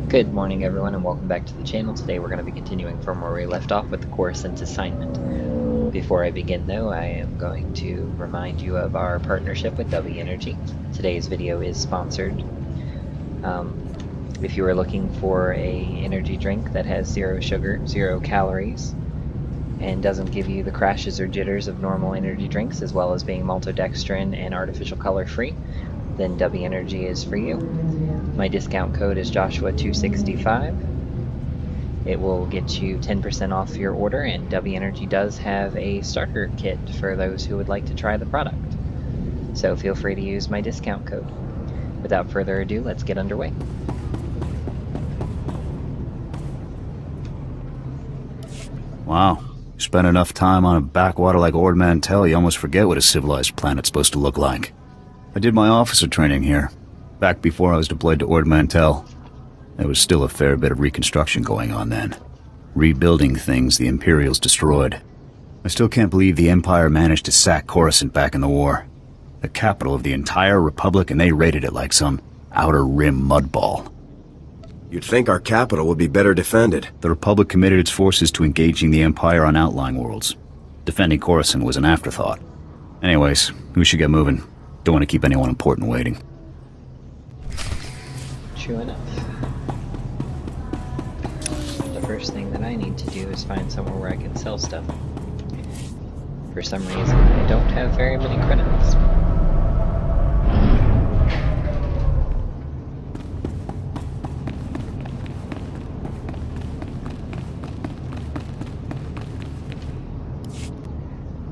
Good morning everyone and welcome back to the channel. Today we're going to be continuing from where we left off with the Coruscant assignment. Before I begin though, I am going to remind you of our partnership with W Energy. Today's video is sponsored. If you are looking for a energy drink that has 0 sugar, 0 calories, and doesn't give you the crashes or jitters of normal energy drinks, as well as being maltodextrin and artificial color free, then W Energy is for you. My discount code is Joshua265. It will get you 10% off your order, and W Energy does have a starter kit for those who would like to try the product. So feel free to use my discount code. Without further ado, let's get underway. Wow. You spend enough time on a backwater like Ord Mantell, you almost forget what a civilized planet's supposed to look like. I did my officer training here, back before I was deployed to Ord Mantell. There was still a fair bit of reconstruction going on then. Rebuilding things the Imperials destroyed. I still can't believe the Empire managed to sack Coruscant back in the war. The capital of the entire Republic, and they raided it like some outer rim mudball. You'd think our capital would be better defended. The Republic committed its forces to engaging the Empire on outlying worlds. Defending Coruscant was an afterthought. Anyways, we should get moving. Don't want to keep anyone important waiting. True enough. The first thing that I need to do is find somewhere where I can sell stuff. For some reason, I don't have very many credits.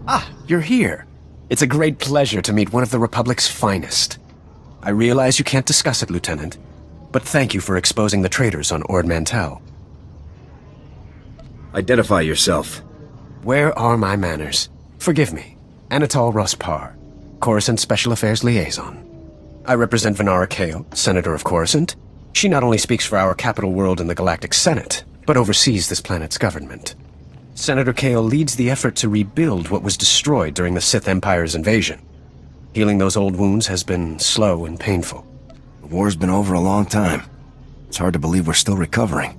Ah, you're here. It's a great pleasure to meet one of the Republic's finest. I realize you can't discuss it, Lieutenant, but thank you for exposing the traitors on Ord Mantell. Identify yourself. Where are my manners? Forgive me. Anatol Ruspar, Coruscant Special Affairs Liaison. I represent Venara Kale, Senator of Coruscant. She not only speaks for our capital world in the Galactic Senate, but oversees this planet's government. Senator Kale leads the effort to rebuild what was destroyed during the Sith Empire's invasion. Healing those old wounds has been slow and painful. The war's been over a long time. It's hard to believe we're still recovering.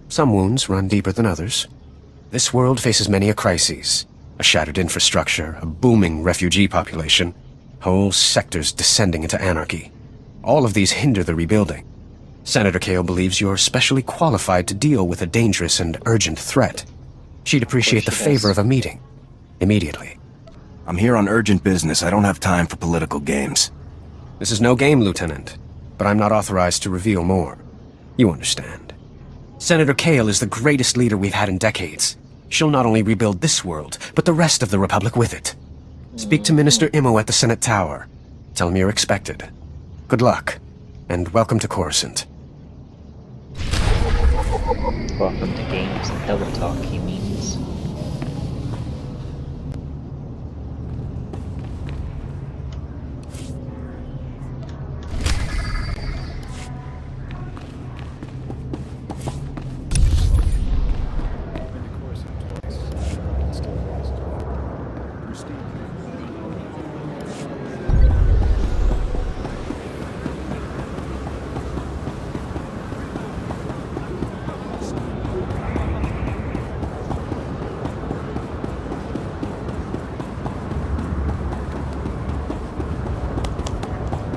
Some wounds run deeper than others. This world faces many a crisis. A shattered infrastructure, a booming refugee population, whole sectors descending into anarchy. All of these hinder the rebuilding. Senator Kale believes you're specially qualified to deal with a dangerous and urgent threat. She'd appreciate the favor of a meeting. Immediately. I'm here on urgent business. I don't have time for political games. This is no game, Lieutenant, but I'm not authorized to reveal more. You understand. Senator Kale is the greatest leader we've had in decades. She'll not only rebuild this world, but the rest of the Republic with it. Speak to Minister Immo at the Senate Tower. Tell him you're expected. Good luck, and welcome to Coruscant. Welcome to games and pillow talk, he means.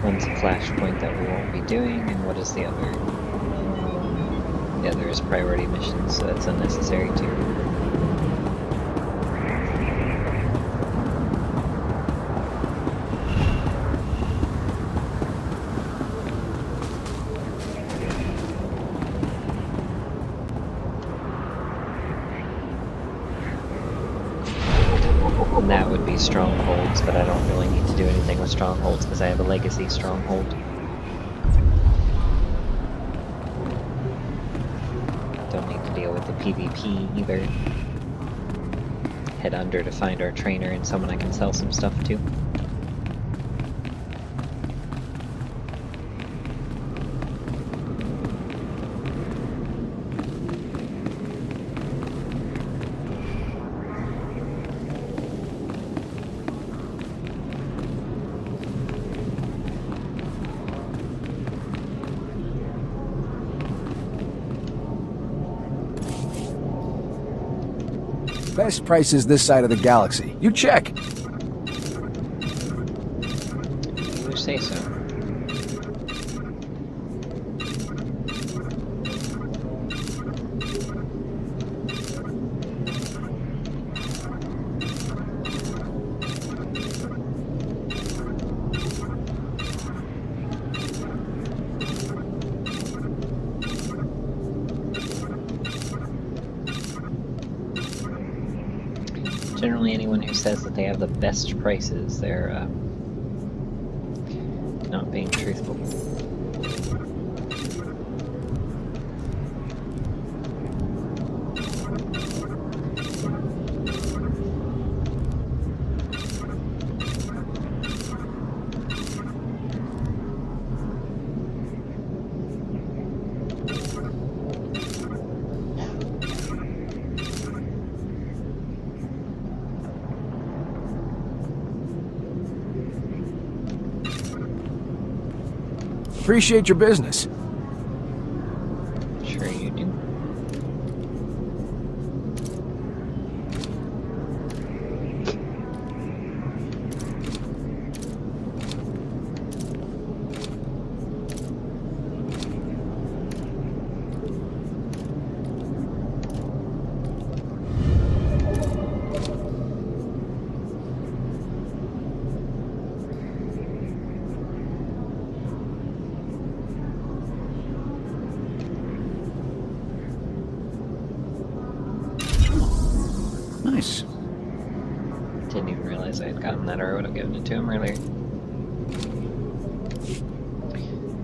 One's a flashpoint that we won't be doing, and what is the other? The other is priority missions, so that's unnecessary too. And that would be strongholds, but I don't really need to do anything with strongholds because I have a legacy stronghold. Don't need to deal with the PvP either. Head under to find our trainer and someone I can sell some stuff to. Best prices this side of the galaxy. You check. You say so. Generally, anyone who says that they have the best prices, they're not being truthful. Appreciate your business. Sure you do. Nice. Didn't even realize I had gotten that, or I would have given it to him earlier.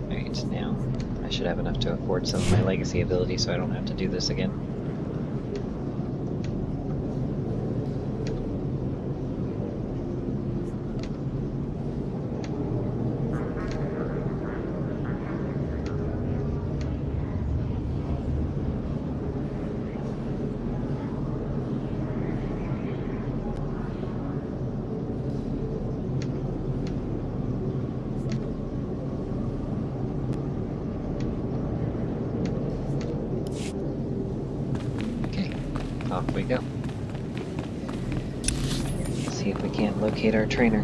Alright, now I should have enough to afford some of my legacy abilities so I don't have to do this again. Off we go. Let's see if we can't locate our trainer.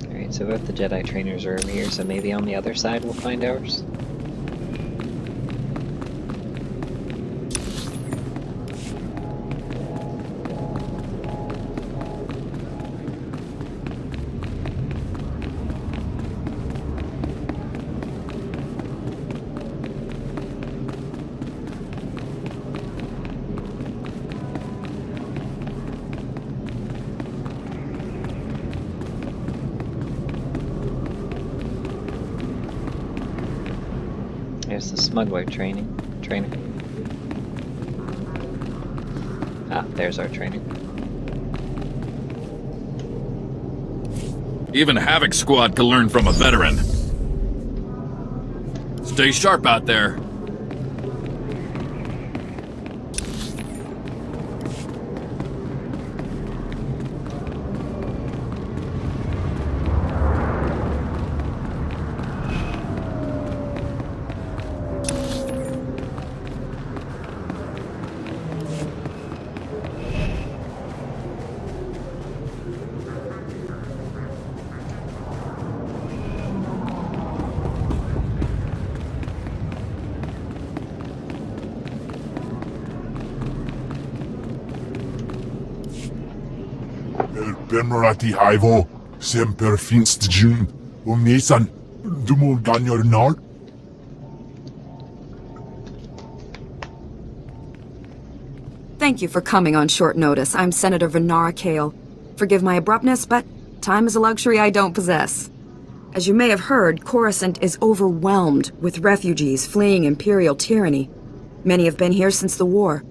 Alright, so both the Jedi trainers are over here, so maybe on the other side we'll find ours. There's the smuggler trainer. Ah, there's our trainer. Even Havoc Squad can learn from a veteran. Stay sharp out there. Bemerati Haivo, Semper Finstjun, Umesan, Dumul Ganyornal. Thank you for coming on short notice. I'm Senator Venara Kale. Forgive my abruptness, but time is a luxury I don't possess. As you may have heard, Coruscant is overwhelmed with refugees fleeing Imperial tyranny. Many have been here since the war.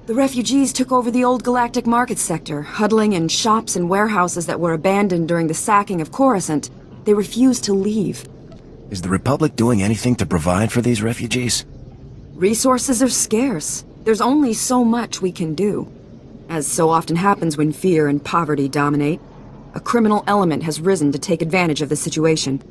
The refugees took over the old galactic market sector, huddling in shops and warehouses that were abandoned during the sacking of Coruscant. They refused to leave. Is the Republic doing anything to provide for these refugees? Resources are scarce. There's only so much we can do. As so often happens when fear and poverty dominate. A criminal element has risen to take advantage of the situation.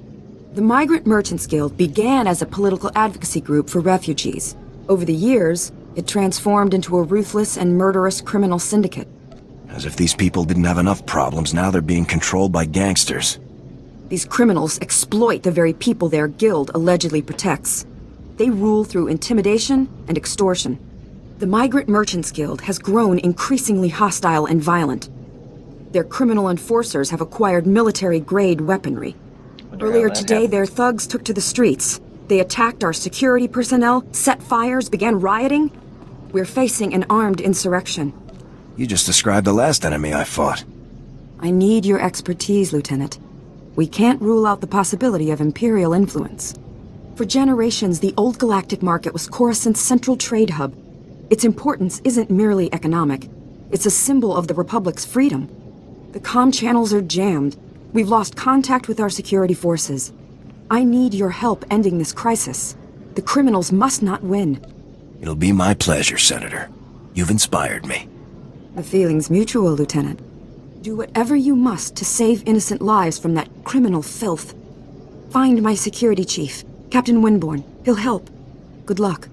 The Migrant Merchants Guild began as a political advocacy group for refugees. Over the years, it transformed into a ruthless and murderous criminal syndicate. As if these people didn't have enough problems, now they're being controlled by gangsters. These criminals exploit the very people their guild allegedly protects. They rule through intimidation and extortion. The Migrant Merchants Guild has grown increasingly hostile and violent. Their criminal enforcers have acquired military-grade weaponry. Earlier today, their thugs took to the streets. They attacked our security personnel, set fires, began rioting. We're facing an armed insurrection. You just described the last enemy I fought. I need your expertise, Lieutenant. We can't rule out the possibility of Imperial influence. For generations, the old galactic market was Coruscant's central trade hub. Its importance isn't merely economic. It's a symbol of the Republic's freedom. The comm channels are jammed. We've lost contact with our security forces. I need your help ending this crisis. The criminals must not win. It'll be my pleasure, Senator. You've inspired me. The feeling's mutual, Lieutenant. Do whatever you must to save innocent lives from that criminal filth. Find my security chief, Captain Winborn. He'll help. Good luck.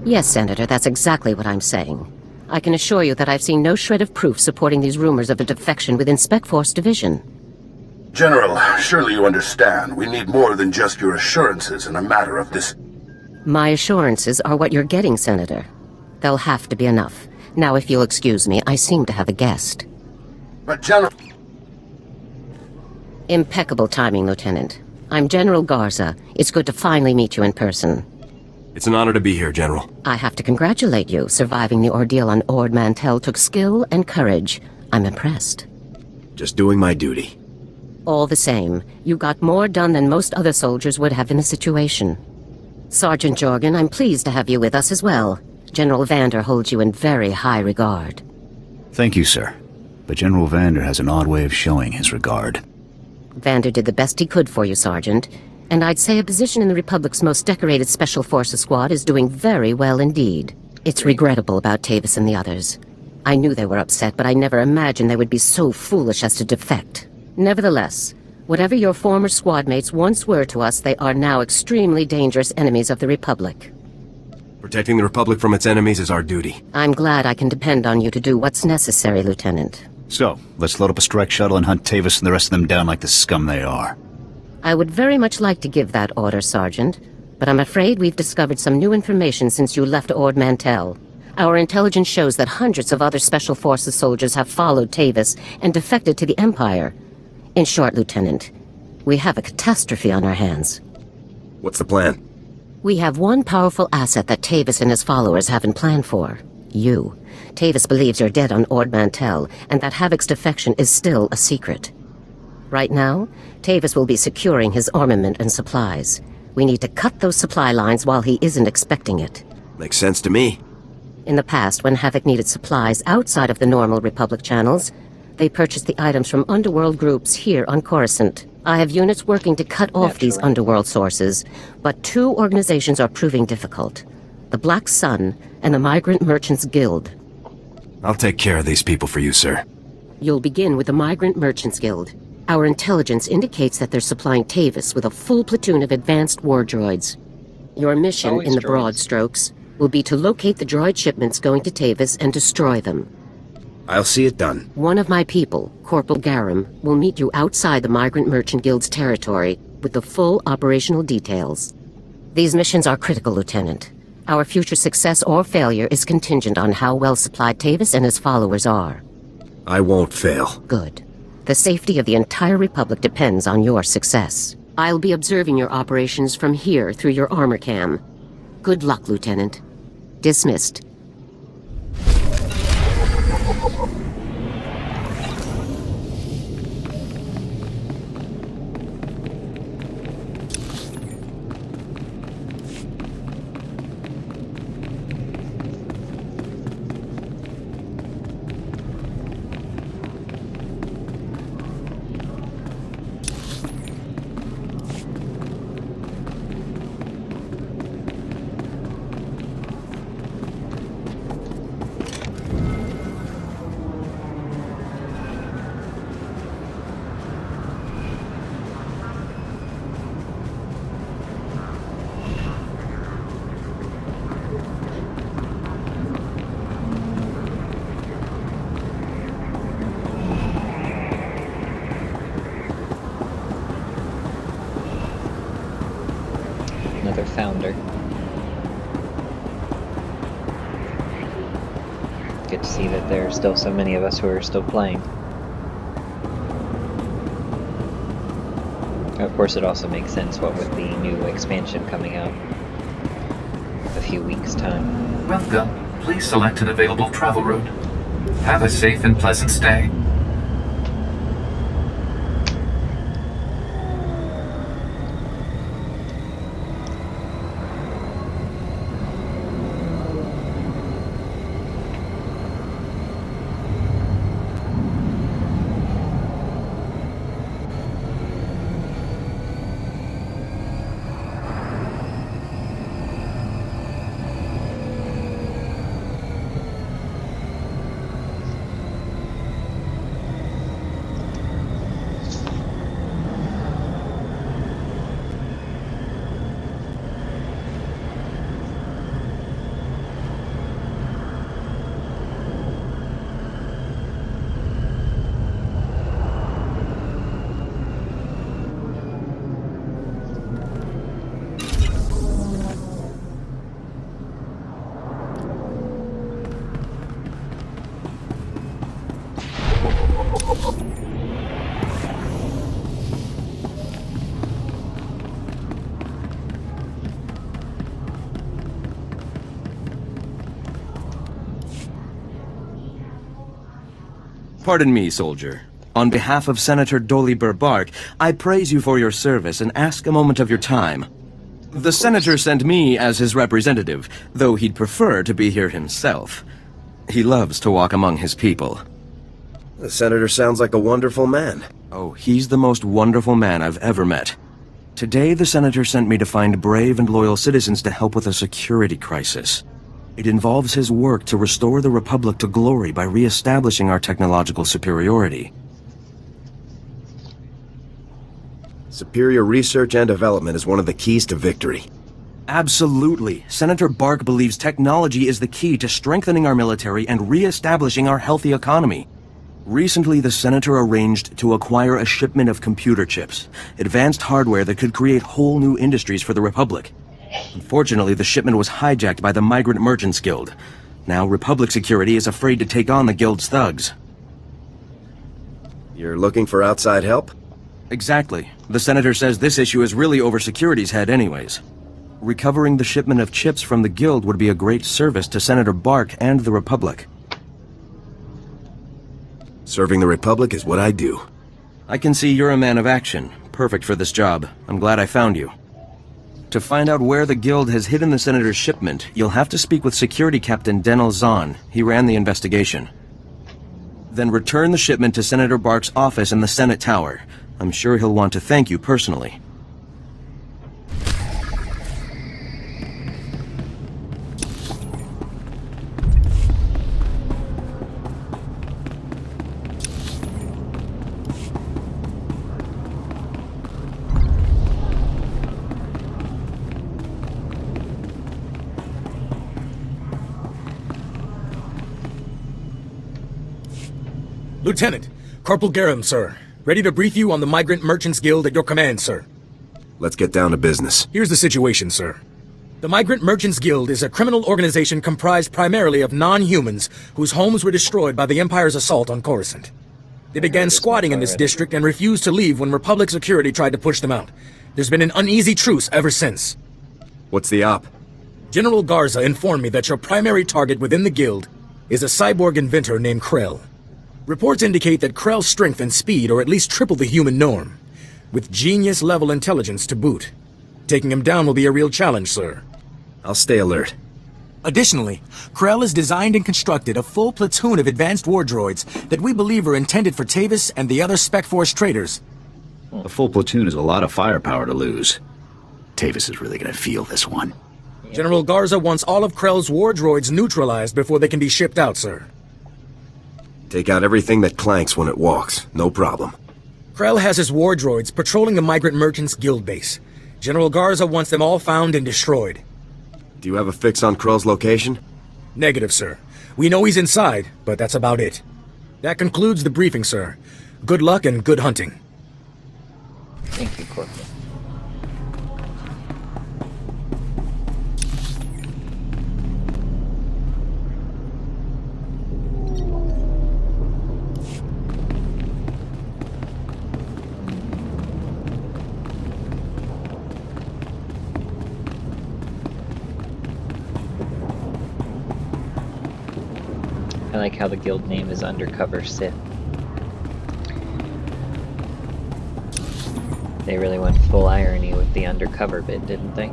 Yes, Senator, that's exactly what I'm saying. I can assure you that I've seen no shred of proof supporting these rumors of a defection within Spec Force Division. General, surely you understand. We need more than just your assurances in a matter of this. My assurances are what you're getting, Senator. They'll have to be enough. Now, if you'll excuse me, I seem to have a guest. But General... Impeccable timing, Lieutenant. I'm General Garza. It's good to finally meet you in person. It's an honor to be here, General. I have to congratulate you. Surviving the ordeal on Ord Mantell took skill and courage. I'm impressed. Just doing my duty. All the same, you got more done than most other soldiers would have in the situation. Sergeant Jorgen, I'm pleased to have you with us as well. General Vander holds you in very high regard. Thank you, sir. But General Vander has an odd way of showing his regard. Vander did the best he could for you, Sergeant. And I'd say a position in the Republic's most decorated Special Forces squad is doing very well indeed. It's regrettable about Tavus and the others. I knew they were upset, but I never imagined they would be so foolish as to defect. Nevertheless, whatever your former squad mates once were to us, they are now extremely dangerous enemies of the Republic. Protecting the Republic from its enemies is our duty. I'm glad I can depend on you to do what's necessary, Lieutenant. So, let's load up a strike shuttle and hunt Tavus and the rest of them down like the scum they are. I would very much like to give that order, Sergeant, but I'm afraid we've discovered some new information since you left Ord Mantell. Our intelligence shows that hundreds of other Special Forces soldiers have followed Tavus and defected to the Empire. In short, Lieutenant, we have a catastrophe on our hands. What's the plan? We have one powerful asset that Tavus and his followers haven't planned for. You. Tavus believes you're dead on Ord Mantell, and that Havoc's defection is still a secret. Right now, Tavus will be securing his armament and supplies. We need to cut those supply lines while he isn't expecting it. Makes sense to me. In the past, when Havoc needed supplies outside of the normal Republic channels, they purchased the items from underworld groups here on Coruscant. I have units working to cut off these underworld sources, but two organizations are proving difficult. The Black Sun and the Migrant Merchants Guild. I'll take care of these people for you, sir. You'll begin with the Migrant Merchants Guild. Our intelligence indicates that they're supplying Tavus with a full platoon of advanced war droids. Your mission, in the broad strokes, will be to locate the droid shipments going to Tavus and destroy them. I'll see it done. One of my people, Corporal Garum, will meet you outside the Migrant Merchant Guild's territory with the full operational details. These missions are critical, Lieutenant. Our future success or failure is contingent on how well supplied Tavus and his followers are. I won't fail. Good. The safety of the entire Republic depends on your success. I'll be observing your operations from here through your armor cam. Good luck, Lieutenant. Dismissed. founder. Good to see that there are still so many of us who are still playing. Of course, it also makes sense, what with the new expansion coming out a few weeks' time. Welcome. Please select an available travel route. Have a safe and pleasant stay. Pardon me, soldier. On behalf of Senator Dolly Burbark, I praise you for your service and ask a moment of your time. The senator sent me as his representative, though he'd prefer to be here himself. He loves to walk among his people. The senator sounds like a wonderful man. Oh, he's the most wonderful man I've ever met. Today, the senator sent me to find brave and loyal citizens to help with a security crisis. It involves his work to restore the Republic to glory by re-establishing our technological superiority. Superior research and development is one of the keys to victory. Absolutely. Senator Bark believes technology is the key to strengthening our military and re-establishing our healthy economy. Recently, the senator arranged to acquire a shipment of computer chips, advanced hardware that could create whole new industries for the Republic. Unfortunately, the shipment was hijacked by the Migrant Merchants Guild. Now, Republic security is afraid to take on the Guild's thugs. You're looking for outside help? Exactly. The senator says this issue is really over security's head anyways. Recovering the shipment of chips from the Guild would be a great service to Senator Bark and the Republic. Serving the Republic is what I do. I can see you're a man of action. Perfect for this job. I'm glad I found you. To find out where the Guild has hidden the Senator's shipment, you'll have to speak with Security Captain Denel Zahn. He ran the investigation. Then return the shipment to Senator Bark's office in the Senate Tower. I'm sure he'll want to thank you personally. Lieutenant, Corporal Garum, sir. Ready to brief you on the Migrant Merchants Guild at your command, sir. Let's get down to business. Here's the situation, sir. The Migrant Merchants Guild is a criminal organization comprised primarily of non-humans whose homes were destroyed by the Empire's assault on Coruscant. They began squatting in this district and refused to leave when Republic security tried to push them out. There's been an uneasy truce ever since. What's the op? General Garza informed me that your primary target within the Guild is a cyborg inventor named Krell. Reports indicate that Krell's strength and speed are at least triple the human norm, with genius-level intelligence to boot. Taking him down will be a real challenge, sir. I'll stay alert. Additionally, Krell has designed and constructed a full platoon of advanced war droids that we believe are intended for Tavus and the other Spec Force traitors. A full platoon is a lot of firepower to lose. Tavus is really gonna feel this one. General Garza wants all of Krell's war droids neutralized before they can be shipped out, sir. Take out everything that clanks when it walks. No problem. Krell has his war droids patrolling the Migrant Merchants Guild base. General Garza wants them all found and destroyed. Do you have a fix on Krell's location? Negative, sir. We know he's inside, but that's about it. That concludes the briefing, sir. Good luck and good hunting. Thank you, Corporal. like how the guild name is Undercover Sith. They really went full irony with the undercover bit, didn't they?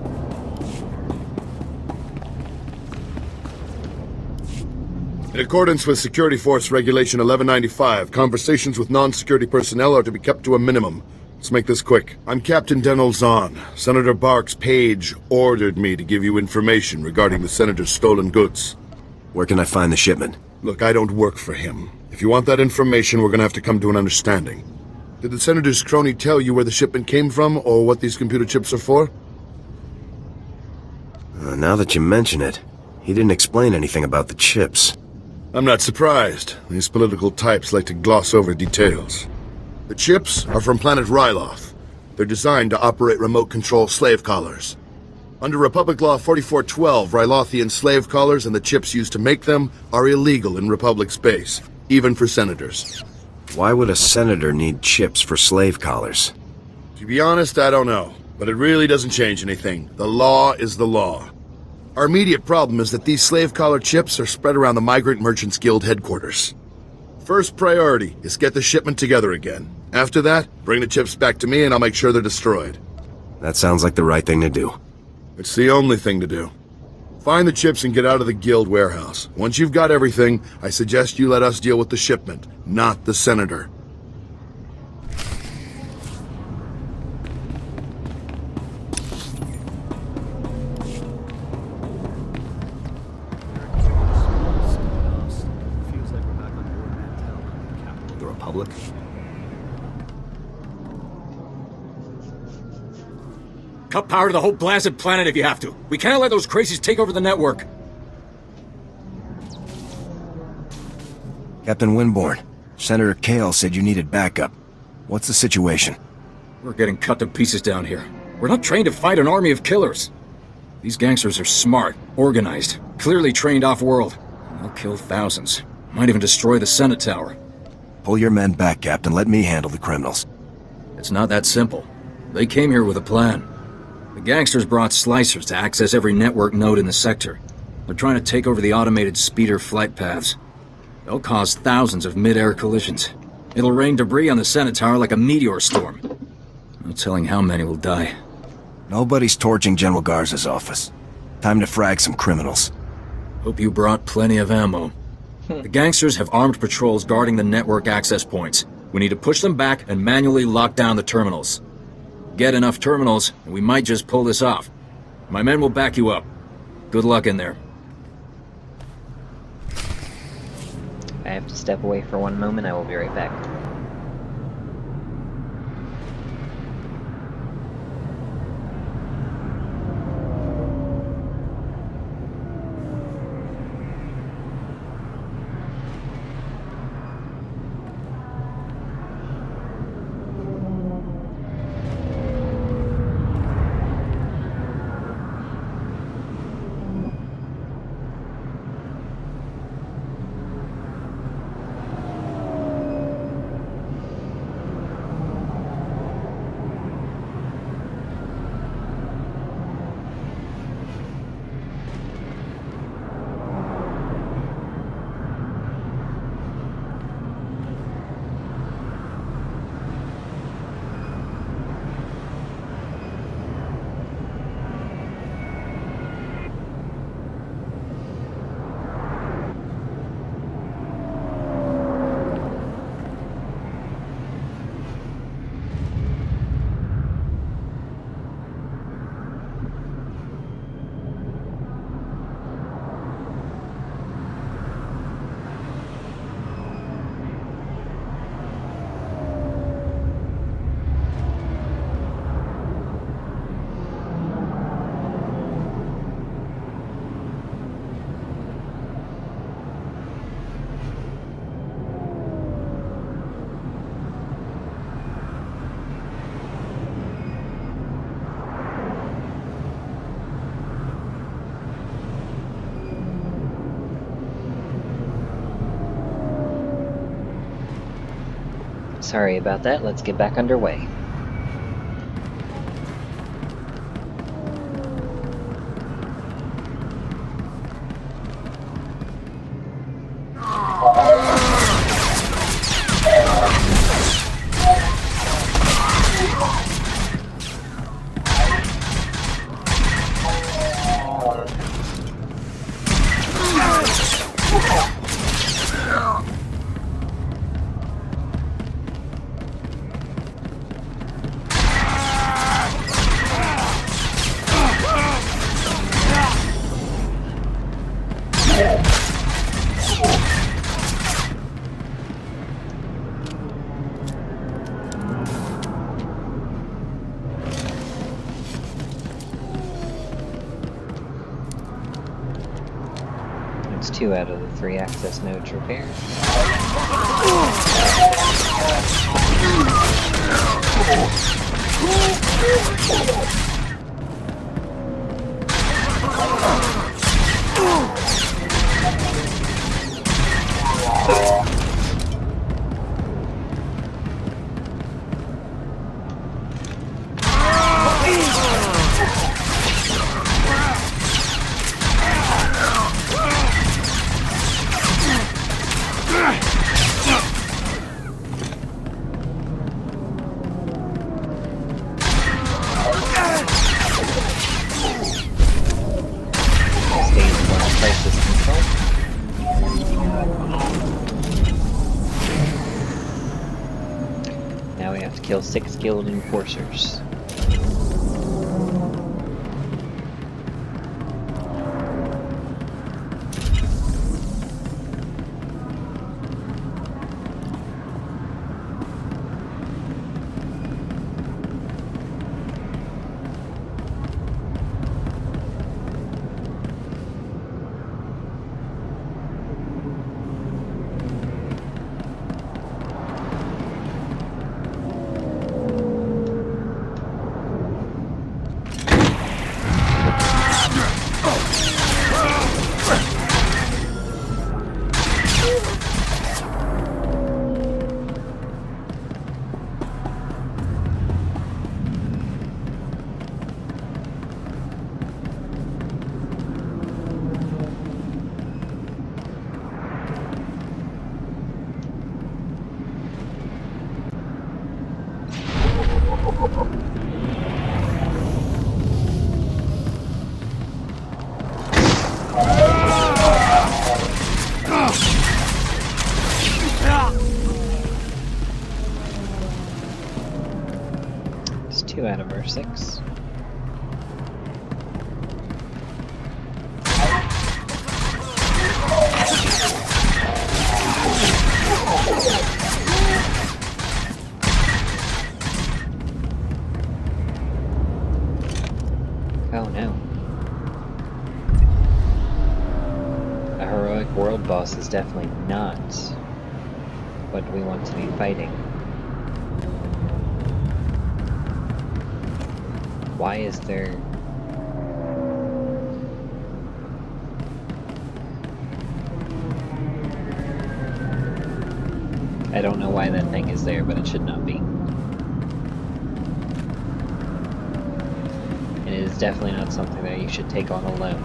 In accordance with Security Force Regulation 1195, conversations with non-security personnel are to be kept to a minimum. Let's make this quick. I'm Captain Denel Zahn. Senator Bark's page ordered me to give you information regarding the Senator's stolen goods. Where can I find the shipment? Look, I don't work for him. If you want that information, we're gonna have to come to an understanding. Did the Senator's crony tell you where the shipment came from, or what these computer chips are for? Now that you mention it, he didn't explain anything about the chips. I'm not surprised. These political types like to gloss over details. The chips are from planet Ryloth. They're designed to operate remote control slave collars. Under Republic Law 4412, Rylothian slave collars and the chips used to make them are illegal in Republic space, even for senators. Why would a senator need chips for slave collars? To be honest, I don't know. But it really doesn't change anything. The law is the law. Our immediate problem is that these slave collar chips are spread around the Migrant Merchants Guild headquarters. First priority is get the shipment together again. After that, bring the chips back to me and I'll make sure they're destroyed. That sounds like the right thing to do. It's the only thing to do. Find the chips and get out of the guild warehouse. Once you've got everything, I suggest you let us deal with the shipment, not the senator. The Republic? Cut power to the whole blasted planet if you have to. We can't let those crazies take over the network. Captain Winborn, Senator Kale said you needed backup. What's the situation? We're getting cut to pieces down here. We're not trained to fight an army of killers. These gangsters are smart, organized, clearly trained off-world. They'll kill thousands. Might even destroy the Senate Tower. Pull your men back, Captain. Let me handle the criminals. It's not that simple. They came here with a plan. The gangsters brought slicers to access every network node in the sector. They're trying to take over the automated speeder flight paths. They'll cause thousands of mid-air collisions. It'll rain debris on the Senate Tower like a meteor storm. No telling how many will die. Nobody's torching General Garza's office. Time to frag some criminals. Hope you brought plenty of ammo. The gangsters have armed patrols guarding the network access points. We need to push them back and manually lock down the terminals. Get enough terminals, and we might just pull this off. My men will back you up. Good luck in there. I have to step away for one moment. I will be right back. Sorry about that. Let's get back underway. 2 out of the 3 access nodes repaired. Now we have to kill 6 guild enforcers. It's 2 out of our 6. Oh no. A heroic world boss is definitely not what we want to be fighting. Why is there... I don't know why that thing is there, but it should not be. It is definitely not something that you should take on alone.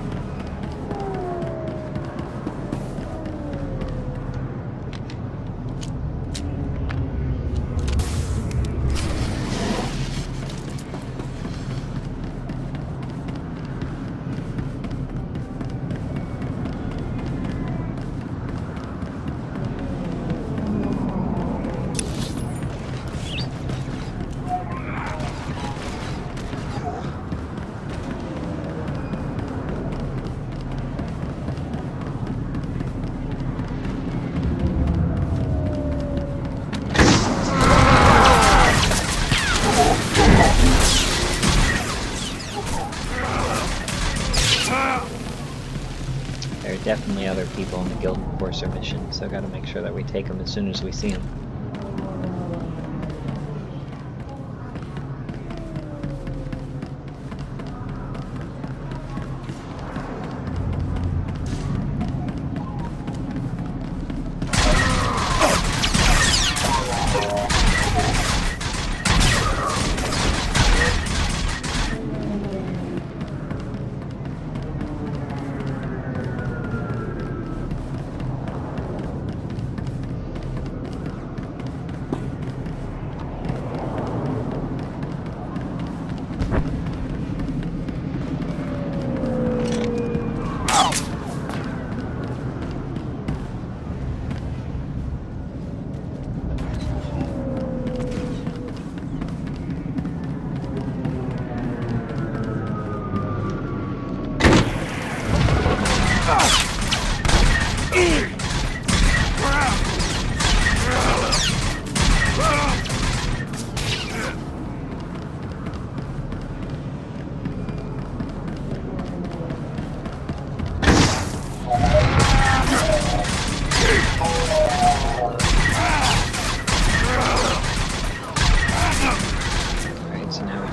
There are definitely other people in the Guild Enforcer mission, so gotta make sure that we take them as soon as we see them.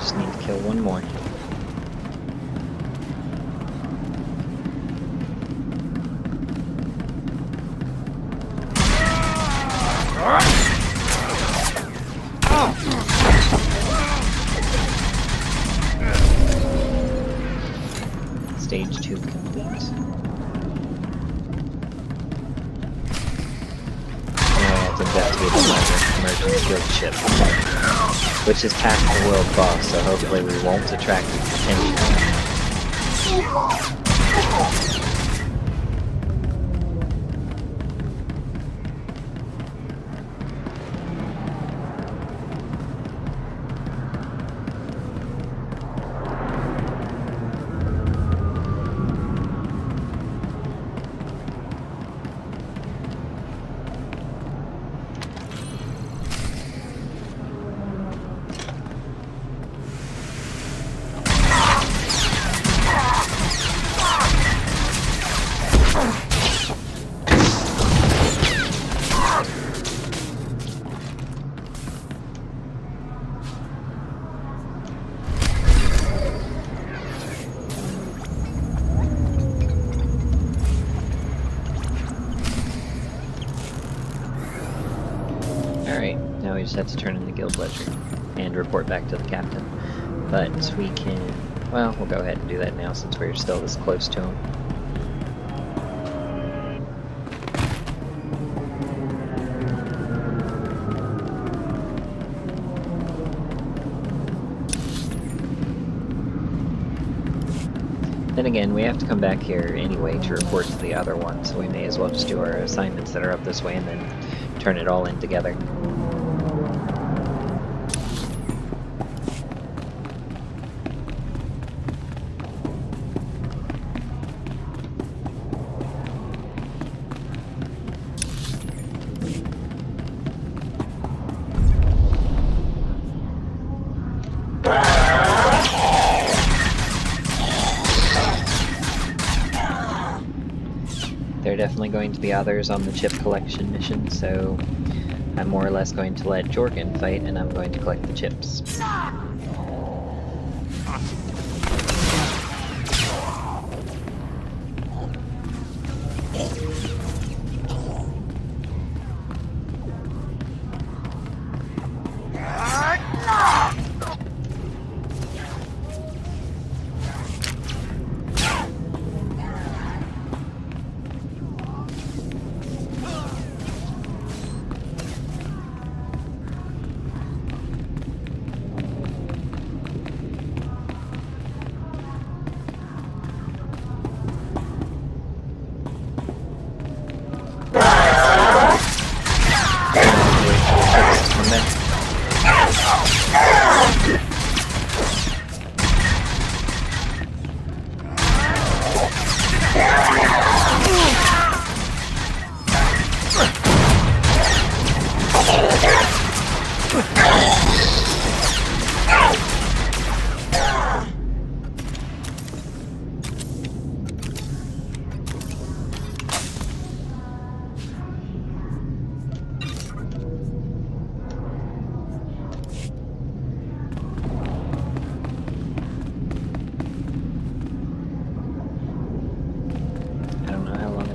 Just need to kill one more. Stage 2 complete. Now to investigate the Migrant Merchants Guild ship, which is past the world boss, so hopefully we won't attract its attention. Alright, now we just have to turn in the guild ledger and report back to the captain. But we can... well, we'll go ahead and do that now since we're still this close to him. Then again, we have to come back here anyway to report to the other one, so we may as well just do our assignments that are up this way and then turn it all in together. There are definitely going to be others on the chip collection mission, so I'm more or less going to let Jorgen fight, and I'm going to collect the chips.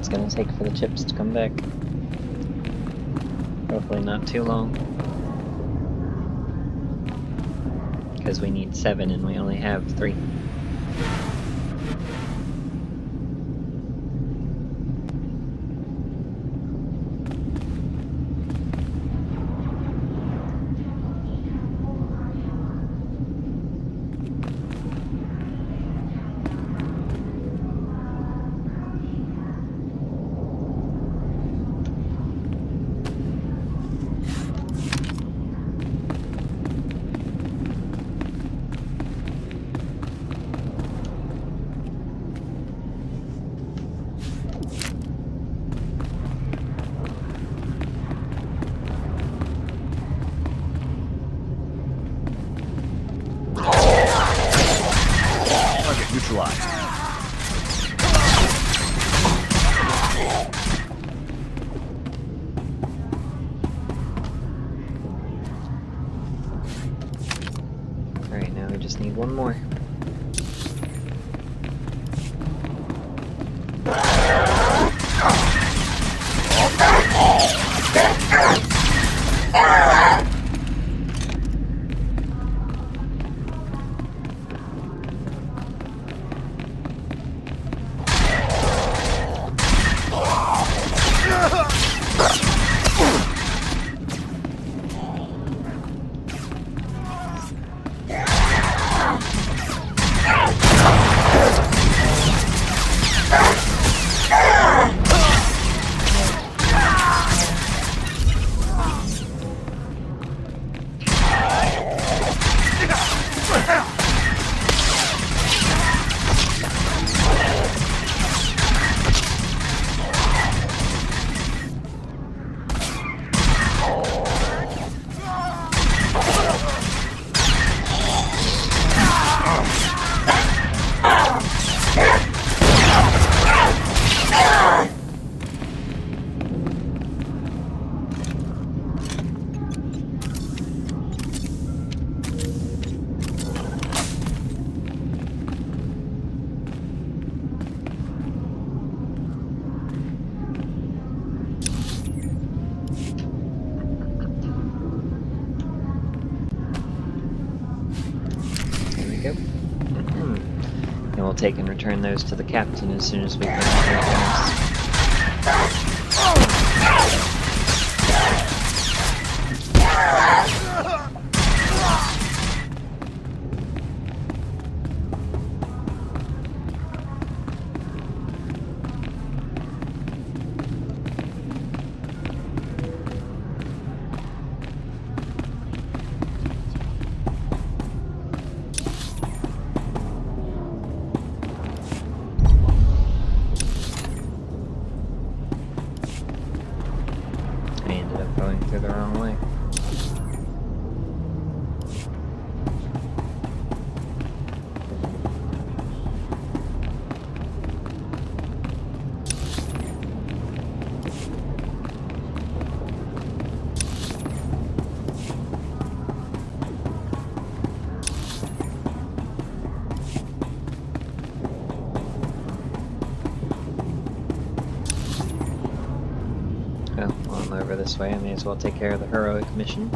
It's going to take for the chips to come back. Hopefully not too long. Because we need 7 and we only have 3. Neutralized. Alright, now we just need one more. And we'll take and return those to the captain as soon as we finish their tasks. Going through the wrong way. Well, while I'm over this way, I may as well take care of the heroic mission.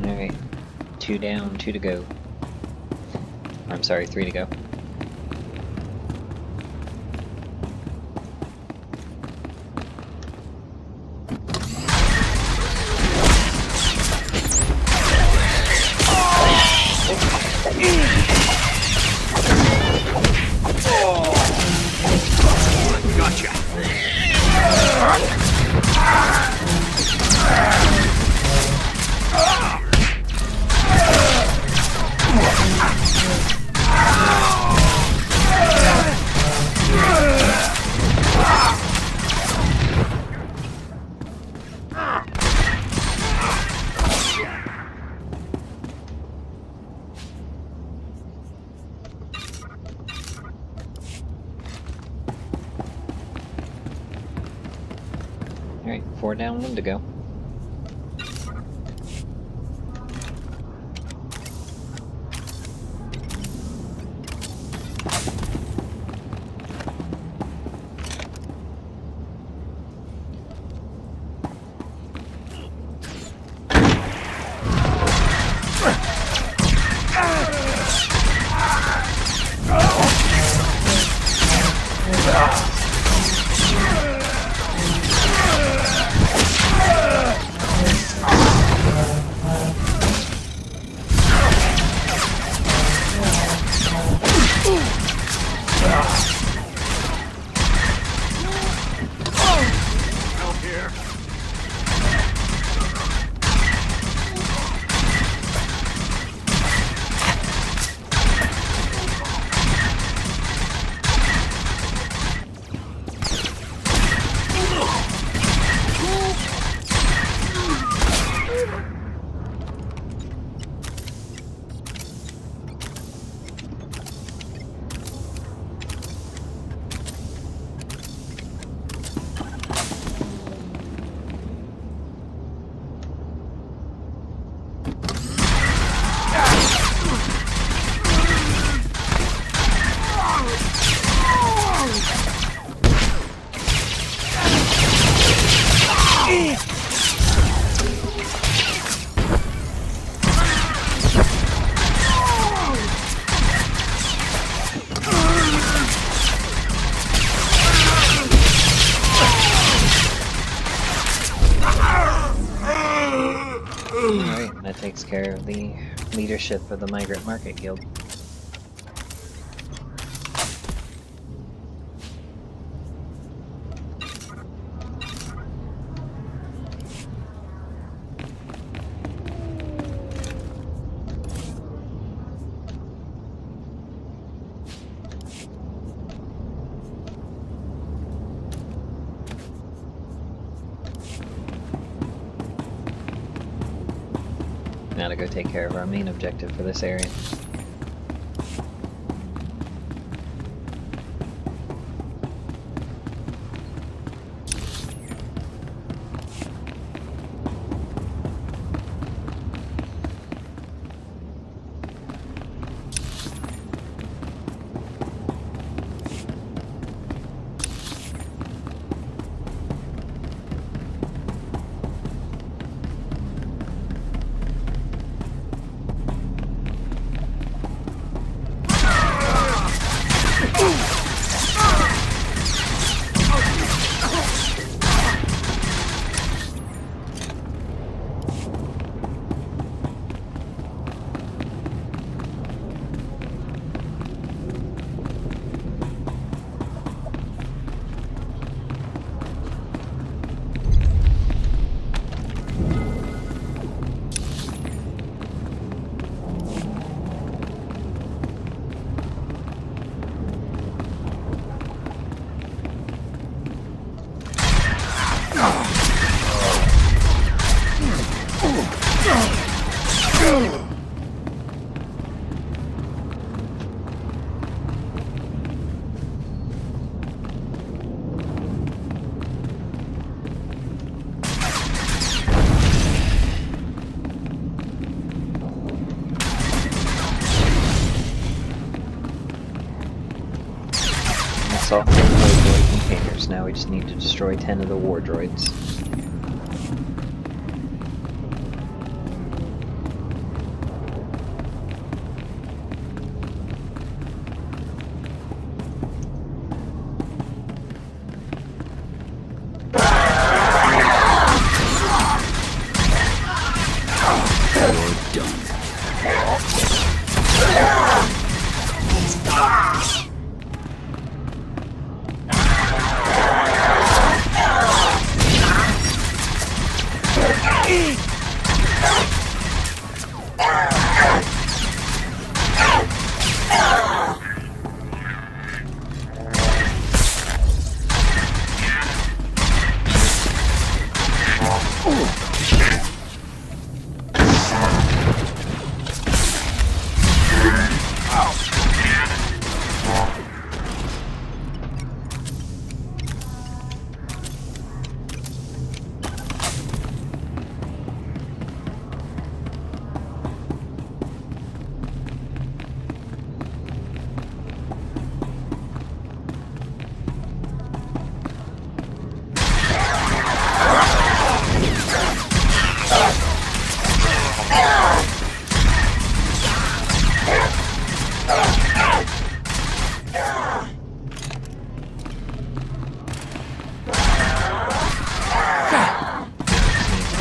Alright. 2 down, 2 to go. I'm sorry, 3 to go. Alright, 4 down, 1 to go. Alright, that takes care of the leadership of the Migrant Market Guild. Now to go take care of our main objective for this area. That's all 10 droid containers. Now we just need to destroy 10 of the war droids.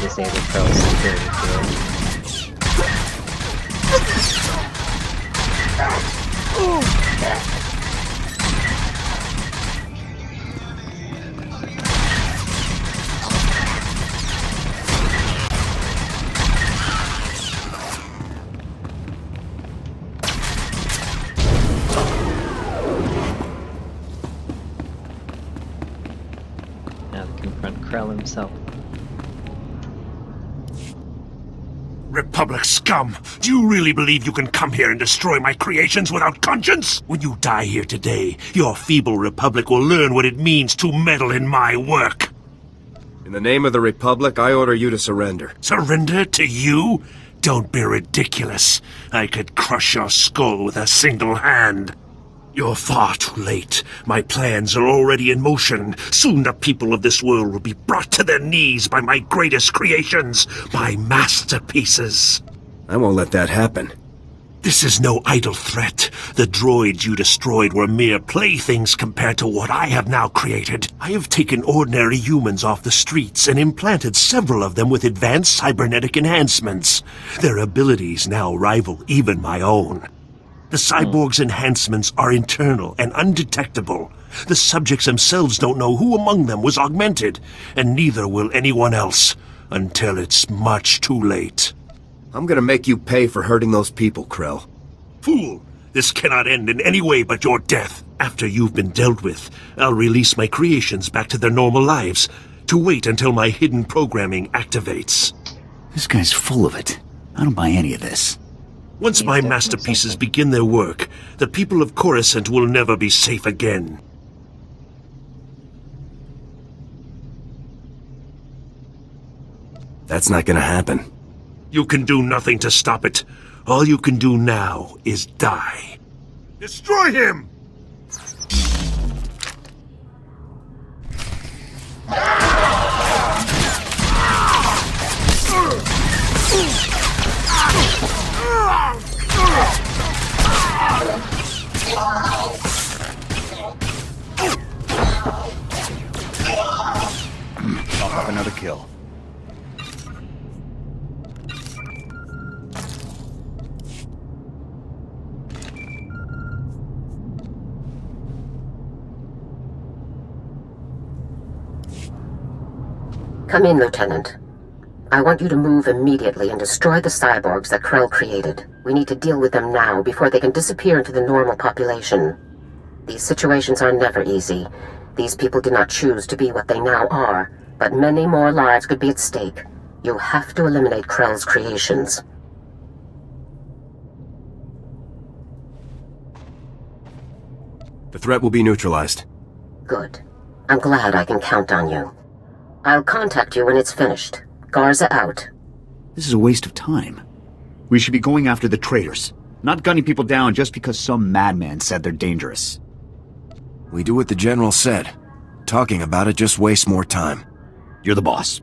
Disable Krell's security field. Now to confront Krell himself. Republic scum! Do you really believe you can come here and destroy my creations without conscience? When you die here today, your feeble Republic will learn what it means to meddle in my work. In the name of the Republic, I order you to surrender. Surrender to you? Don't be ridiculous. I could crush your skull with a single hand. You're far too late. My plans are already in motion. Soon the people of this world will be brought to their knees by my greatest creations, my masterpieces. I won't let that happen. This is no idle threat. The droids you destroyed were mere playthings compared to what I have now created. I have taken ordinary humans off the streets and implanted several of them with advanced cybernetic enhancements. Their abilities now rival even my own. The cyborg's enhancements are internal and undetectable. The subjects themselves don't know who among them was augmented, and neither will anyone else, until it's much too late. I'm gonna make you pay for hurting those people, Krell. Fool! This cannot end in any way but your death. After you've been dealt with, I'll release my creations back to their normal lives, to wait until my hidden programming activates. This guy's full of it. I don't buy any of this. Once my masterpieces begin their work, the people of Coruscant will never be safe again. That's not gonna happen. You can do nothing to stop it. All you can do now is die. Destroy him! I'll have another kill. Come in, Lieutenant. I want you to move immediately and destroy the cyborgs that Krell created. We need to deal with them now before they can disappear into the normal population. These situations are never easy. These people did not choose to be what they now are, but many more lives could be at stake. You have to eliminate Krell's creations. The threat will be neutralized. Good. I'm glad I can count on you. I'll contact you when it's finished. Garza out. This is a waste of time. We should be going after the traitors, not gunning people down just because some madman said they're dangerous. We do what the General said. Talking about it just wastes more time. You're the boss.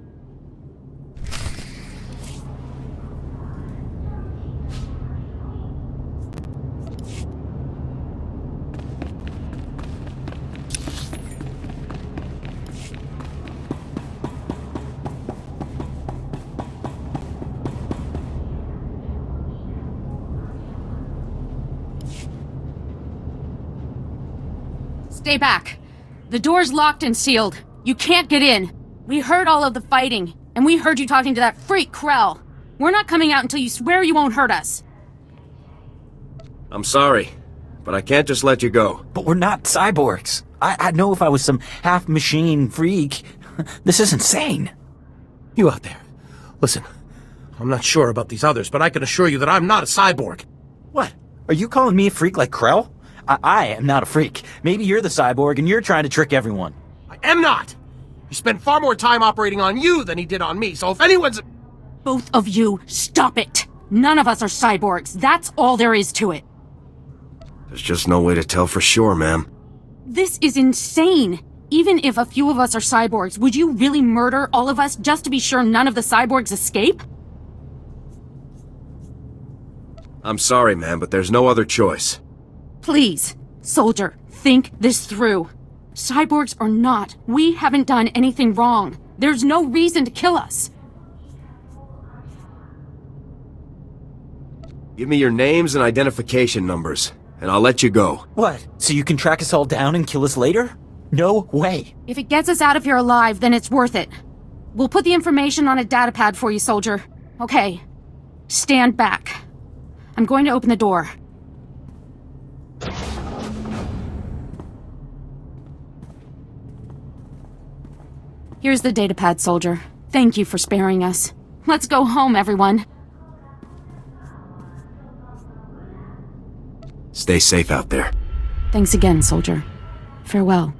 Stay back. The door's locked and sealed. You can't get in. We heard all of the fighting, and we heard you talking to that freak Krell. We're not coming out until you swear you won't hurt us. I'm sorry, but I can't just let you go. But we're not cyborgs. I'd know if I was some half-machine freak. This is insane. You out there. Listen, I'm not sure about these others, but I can assure you that I'm not a cyborg. What? Are you calling me a freak like Krell? I am not a freak. Maybe you're the cyborg and you're trying to trick everyone. I am not! He spent far more time operating on you than he did on me, so if anyone's... Both of you, stop it! None of us are cyborgs. That's all there is to it. There's just no way to tell for sure, ma'am. This is insane! Even if a few of us are cyborgs, would you really murder all of us just to be sure none of the cyborgs escape? I'm sorry, ma'am, but there's no other choice. Please, soldier, think this through. Cyborgs or not, we haven't done anything wrong. There's no reason to kill us. Give me your names and identification numbers, and I'll let you go. What? So you can track us all down and kill us later? No way. If it gets us out of here alive, then it's worth it. We'll put the information on a datapad for you, soldier. Okay. Stand back. I'm going to open the door. Here's the datapad, soldier. Thank you for sparing us. Let's go home, everyone. Stay safe out there. Thanks again, soldier. Farewell.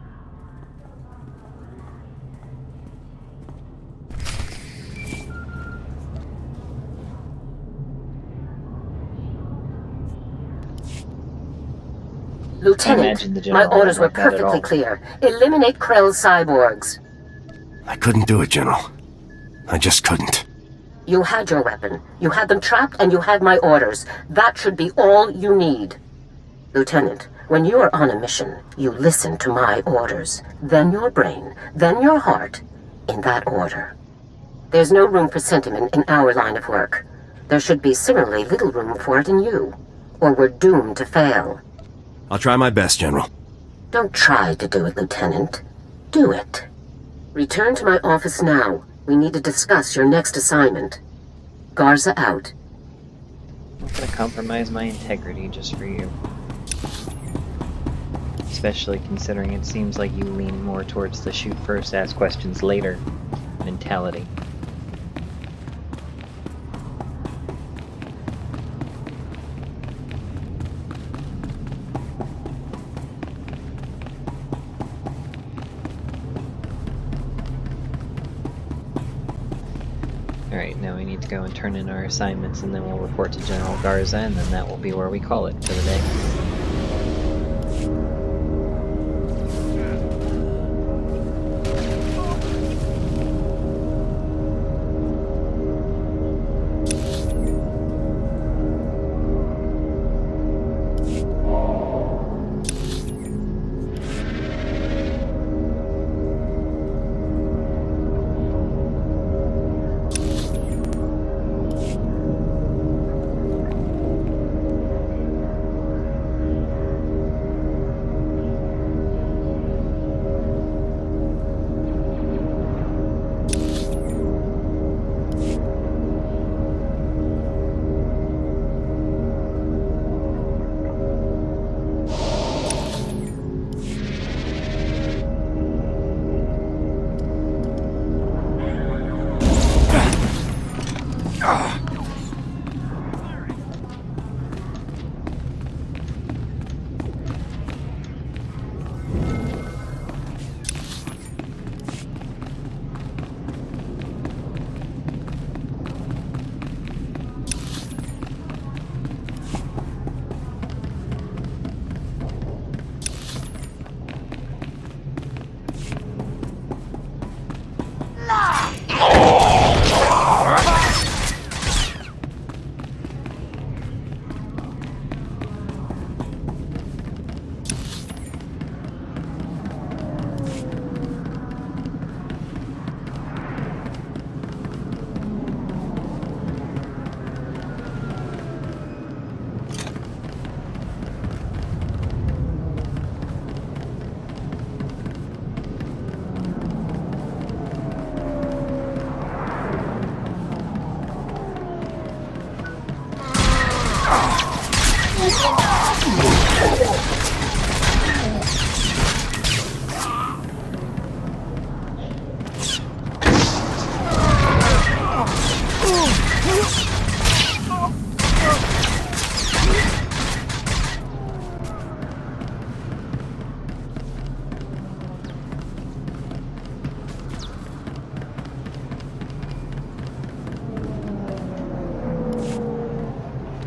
Lieutenant, my orders were perfectly clear. Eliminate Krell's cyborgs. I couldn't do it, General. I just couldn't. You had your weapon. You had them trapped and you had my orders. That should be all you need. Lieutenant, when you are on a mission, you listen to my orders. Then your brain, then your heart, in that order. There's no room for sentiment in our line of work. There should be similarly little room for it in you, or we're doomed to fail. I'll try my best, General. Don't try to do it, Lieutenant. Do it. Return to my office now. We need to discuss your next assignment. Garza out. I'm gonna compromise my integrity just for you. Especially considering it seems like you lean more towards the shoot first, ask questions later mentality. Alright, now we need to go and turn in our assignments, and then we'll report to General Garza, and then that will be where we call it for the day.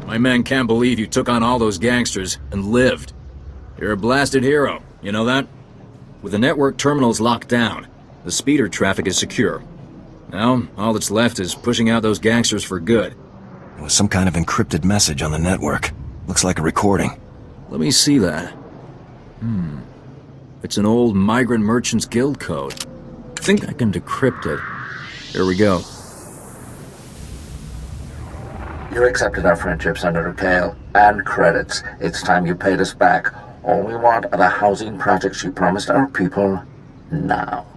My men can't believe you took on all those gangsters and lived. You're a blasted hero, you know that? With the network terminals locked down, the speeder traffic is secure. Now, all that's left is pushing out those gangsters for good. It was some kind of encrypted message on the network. Looks like a recording. Let me see that. It's an old Migrant Merchants Guild code. I think I can decrypt it. Here we go. You accepted our friendship, Senator Kale, and credits. It's time you paid us back. All we want are the housing projects you promised our people now.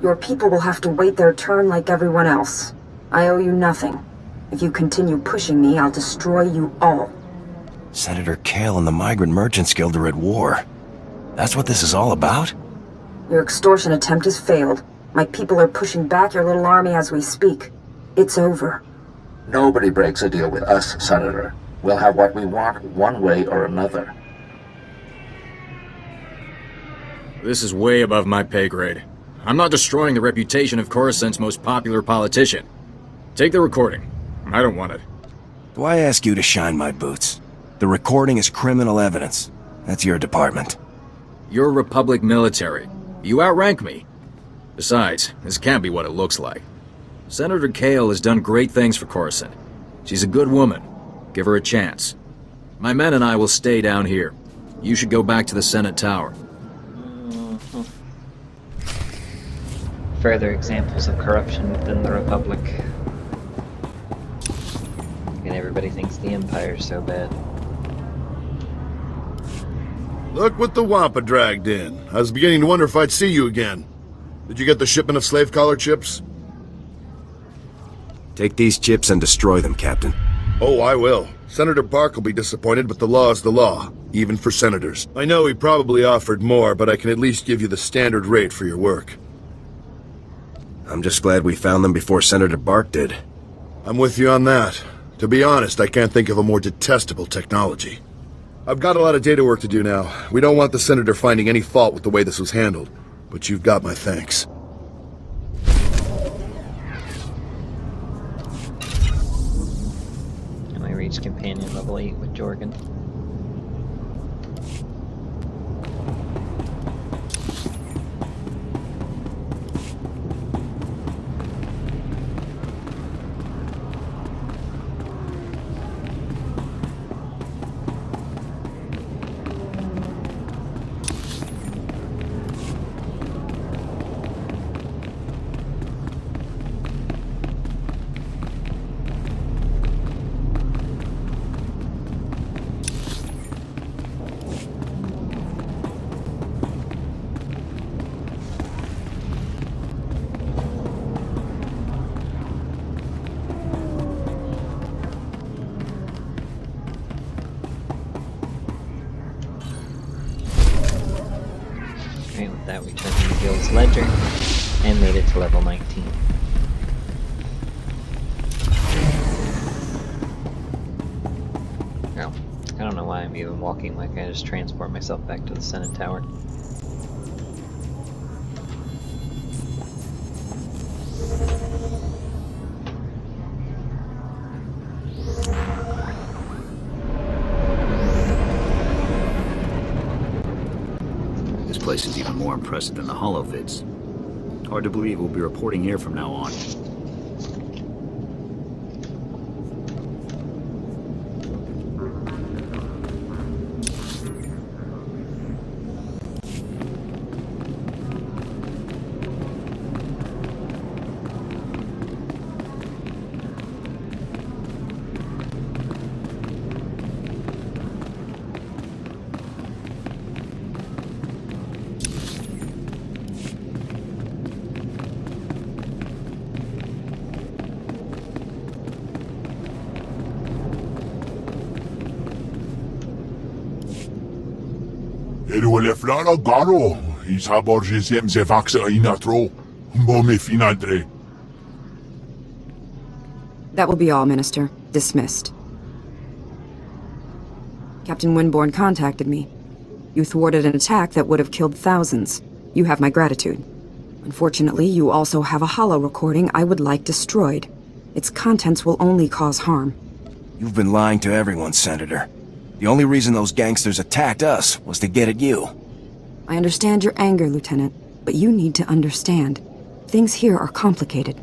Your people will have to wait their turn like everyone else. I owe you nothing. If you continue pushing me, I'll destroy you all. Senator Kale and the Migrant Merchants Guild are at war. That's what this is all about? Your extortion attempt has failed. My people are pushing back your little army as we speak. It's over. Nobody breaks a deal with us, Senator. We'll have what we want one way or another. This is way above my pay grade. I'm not destroying the reputation of Coruscant's most popular politician. Take the recording. I don't want it. Do I ask you to shine my boots? The recording is criminal evidence. That's your department. You're Republic military. You outrank me. Besides, this can't be what it looks like. Senator Kale has done great things for Coruscant. She's a good woman. Give her a chance. My men and I will stay down here. You should go back to the Senate Tower. Further examples of corruption within the Republic. And everybody thinks the Empire's so bad. Look what the Wampa dragged in. I was beginning to wonder if I'd see you again. Did you get the shipment of slave collar chips? Take these chips and destroy them, Captain. Oh, I will. Senator Bark will be disappointed, but the law is the law, even for senators. I know he probably offered more, but I can at least give you the standard rate for your work. I'm just glad we found them before Senator Bark did. I'm with you on that. To be honest, I can't think of a more detestable technology. I've got a lot of data work to do now. We don't want the Senator finding any fault with the way this was handled, but you've got my thanks. And I reached companion level 8 with Jorgen. With that, we turned in the guild's ledger and made it to level 19. Oh, I don't know why I'm even walking like I just transport myself back to the Senate Tower. This place is even more impressive than the holovids. Hard to believe we'll be reporting here from now on. Eruele flara garo, isa borgesiem ze vaxa inatro, me finadre. That will be all, Minister. Dismissed. Captain Winborn contacted me. You thwarted an attack that would have killed thousands. You have my gratitude. Unfortunately, you also have a holo recording I would like destroyed. Its contents will only cause harm. You've been lying to everyone, Senator. The only reason those gangsters attacked us was to get at you. I understand your anger, Lieutenant, but you need to understand. Things here are complicated.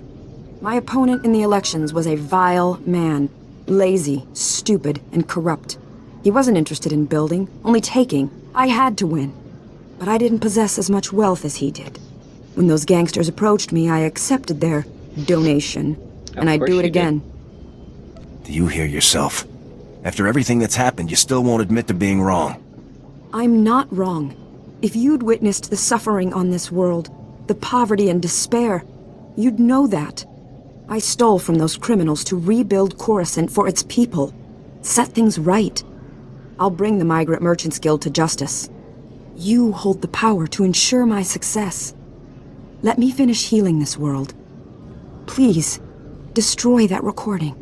My opponent in the elections was a vile man. Lazy, stupid, and corrupt. He wasn't interested in building, only taking. I had to win. But I didn't possess as much wealth as he did. When those gangsters approached me, I accepted their donation. And I'd do it again. Do you hear yourself? After everything that's happened, you still won't admit to being wrong. I'm not wrong. If you'd witnessed the suffering on this world, the poverty and despair, you'd know that. I stole from those criminals to rebuild Coruscant for its people. Set things right. I'll bring the Migrant Merchants Guild to justice. You hold the power to ensure my success. Let me finish healing this world. Please, destroy that recording.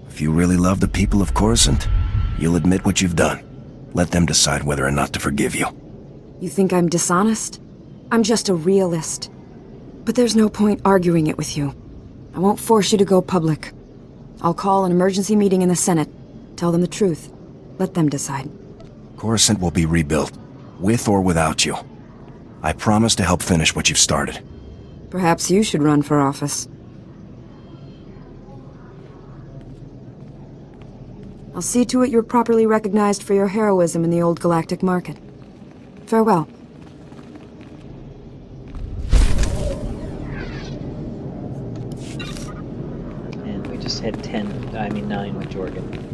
If you really love the people of Coruscant, you'll admit what you've done. Let them decide whether or not to forgive you. You think I'm dishonest? I'm just a realist. But there's no point arguing it with you. I won't force you to go public. I'll call an emergency meeting in the Senate. Tell them the truth. Let them decide. Coruscant will be rebuilt, with or without you. I promise to help finish what you've started. Perhaps you should run for office. I'll see to it you're properly recognized for your heroism in the old galactic market. Farewell. And we just hit 9 with Jorgen.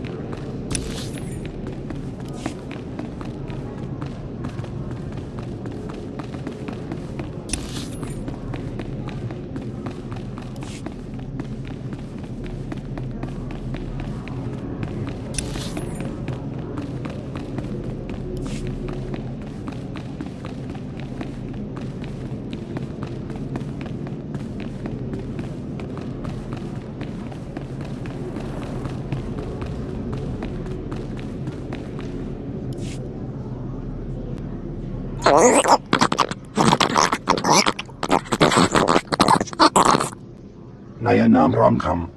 Nayanam Ramkam,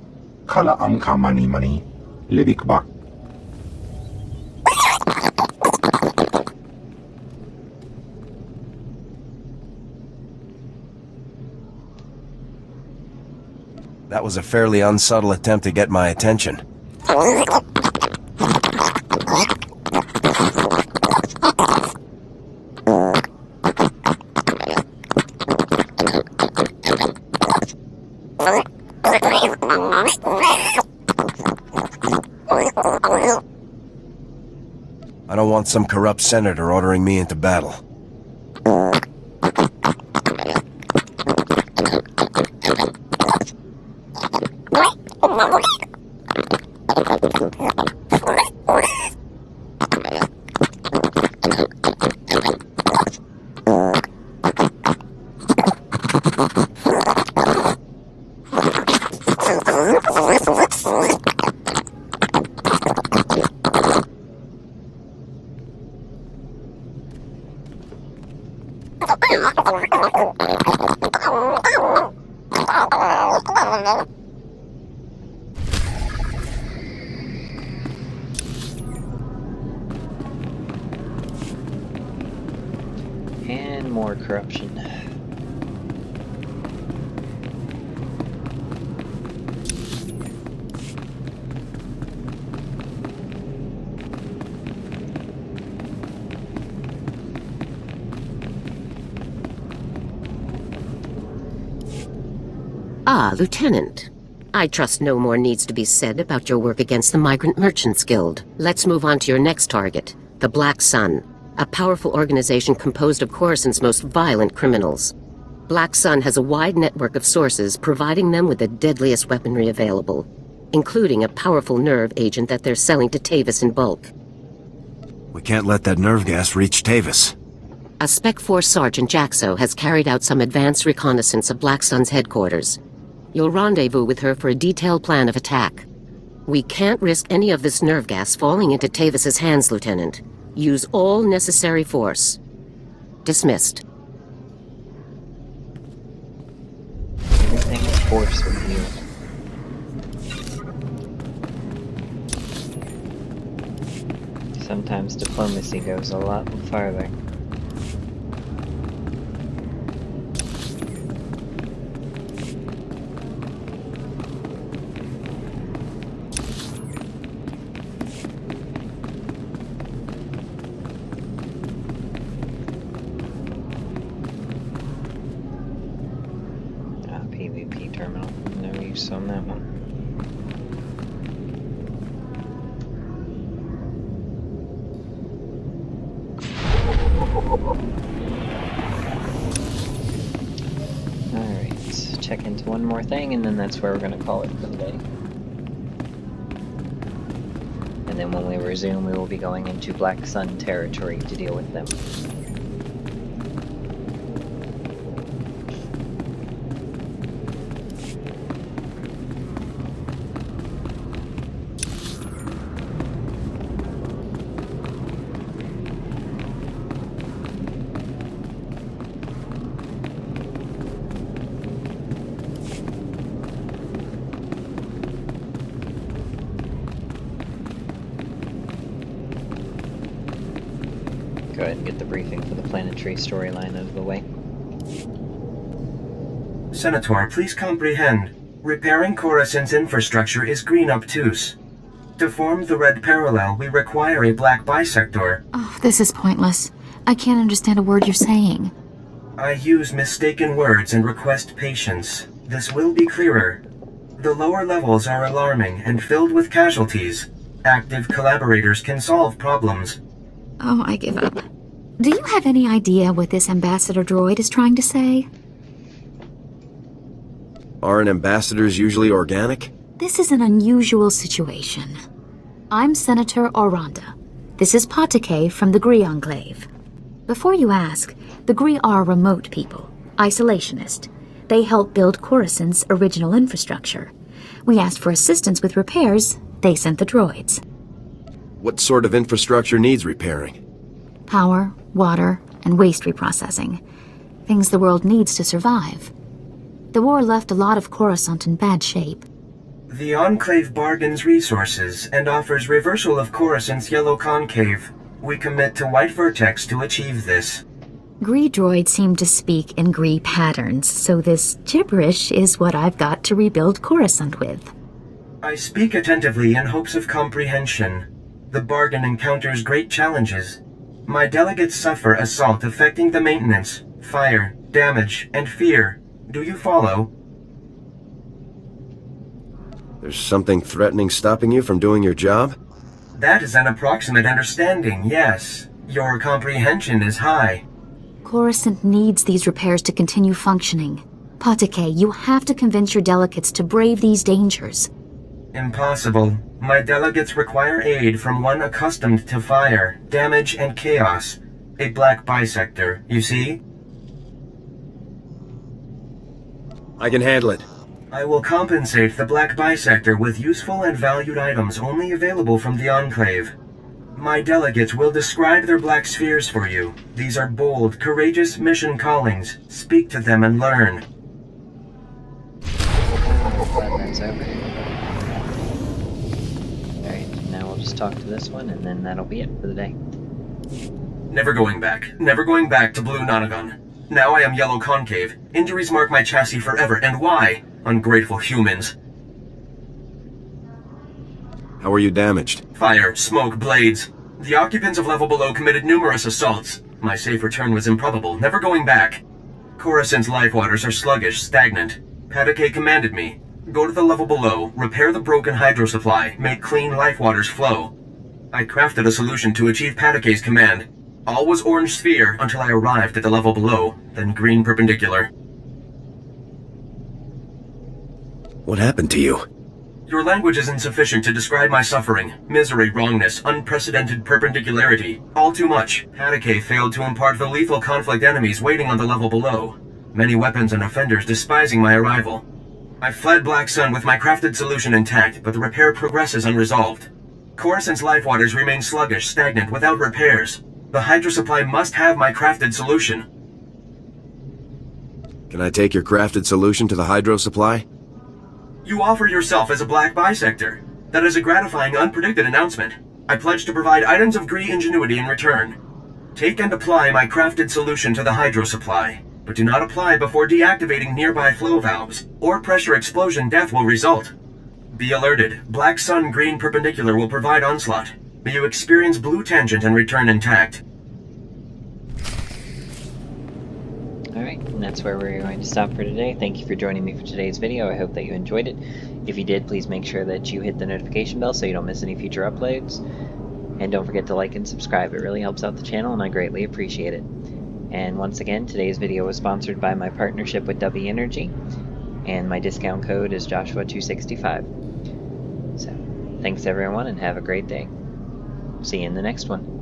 Kala Amka Mani Mani, Livik Bak. That was a fairly unsubtle attempt to get my attention. I don't want some corrupt senator ordering me into battle. And more corruption. Ah, Lieutenant. I trust no more needs to be said about your work against the Migrant Merchants Guild. Let's move on to your next target, the Black Sun, a powerful organization composed of Coruscant's most violent criminals. Black Sun has a wide network of sources providing them with the deadliest weaponry available, including a powerful nerve agent that they're selling to Tavus in bulk. We can't let that nerve gas reach Tavus. A Spec Force Sergeant Jaxo has carried out some advanced reconnaissance of Black Sun's headquarters. You'll rendezvous with her for a detailed plan of attack. We can't risk any of this nerve gas falling into Tavus's hands, Lieutenant. Use all necessary force. Dismissed. Everything is force with you. Sometimes diplomacy goes a lot farther. PvP terminal. No use on that one. Alright, check into one more thing, and then that's where we're going to call it for the day. And then when we resume, we will be going into Black Sun territory to deal with them. Go ahead and get the briefing for the planetary storyline out of the way. Senator, please comprehend. Repairing Coruscant's infrastructure is green obtuse. To form the red parallel, we require a black bisector. Oh, this is pointless. I can't understand a word you're saying. I use mistaken words and request patience. This will be clearer. The lower levels are alarming and filled with casualties. Active collaborators can solve problems. Oh, I give up. Do you have any idea what this ambassador droid is trying to say? Aren't ambassadors usually organic? This is an unusual situation. I'm Senator Oranda. This is Patake from the Gree Enclave. Before you ask, the Gree are remote people, isolationist. They helped build Coruscant's original infrastructure. We asked for assistance with repairs, they sent the droids. What sort of infrastructure needs repairing? Power, water, and waste reprocessing. Things the world needs to survive. The war left a lot of Coruscant in bad shape. The Enclave bargains resources and offers reversal of Coruscant's yellow concave. We commit to White Vertex to achieve this. Gree droids seem to speak in Gree patterns, so this gibberish is what I've got to rebuild Coruscant with. I speak attentively in hopes of comprehension. The bargain encounters great challenges. My delegates suffer assault affecting the maintenance, fire, damage, and fear. Do you follow? There's something threatening stopping you from doing your job? That is an approximate understanding, yes. Your comprehension is high. Coruscant needs these repairs to continue functioning. Patake, you have to convince your delegates to brave these dangers. Impossible. My delegates require aid from one accustomed to fire, damage, and chaos. A black bisector, you see? I can handle it. I will compensate the black bisector with useful and valued items only available from the Enclave. My delegates will describe their black spheres for you. These are bold, courageous mission callings. Speak to them and learn. Glad that's over. Alright, now we'll just talk to this one, and then that'll be it for the day. Never going back. Never going back to Blue Nonagon. Now I am Yellow Concave. Injuries mark my chassis forever, and why? Ungrateful humans. How were you damaged? Fire, smoke, blades. The occupants of level below committed numerous assaults. My safe return was improbable, never going back. Coruscant's life waters are sluggish, stagnant. Patake commanded me. Go to the level below, repair the broken hydro supply, make clean life waters flow. I crafted a solution to achieve Patake's command. All was orange sphere until I arrived at the level below, then green perpendicular. What happened to you? Your language is insufficient to describe my suffering. Misery, wrongness, unprecedented perpendicularity. All too much. Patake failed to impart the lethal conflict enemies waiting on the level below. Many weapons and offenders despising my arrival. I fled Black Sun with my crafted solution intact, but the repair progresses unresolved. Coruscant's life waters remain sluggish, stagnant, without repairs. The hydro supply must have my crafted solution. Can I take your crafted solution to the hydro supply? You offer yourself as a black bisector. That is a gratifying, unpredicted announcement. I pledge to provide items of Gree ingenuity in return. Take and apply my crafted solution to the hydro supply, but do not apply before deactivating nearby flow valves, or pressure explosion death will result. Be alerted. Black Sun Green Perpendicular will provide onslaught. May you experience Blue Tangent and return intact. Alright, and that's where we're going to stop for today. Thank you for joining me for today's video. I hope that you enjoyed it. If you did, please make sure that you hit the notification bell so you don't miss any future uploads. And don't forget to like and subscribe. It really helps out the channel and I greatly appreciate it. And once again, today's video was sponsored by my partnership with W Energy. And my discount code is Joshua265. So, thanks everyone and have a great day. See you in the next one.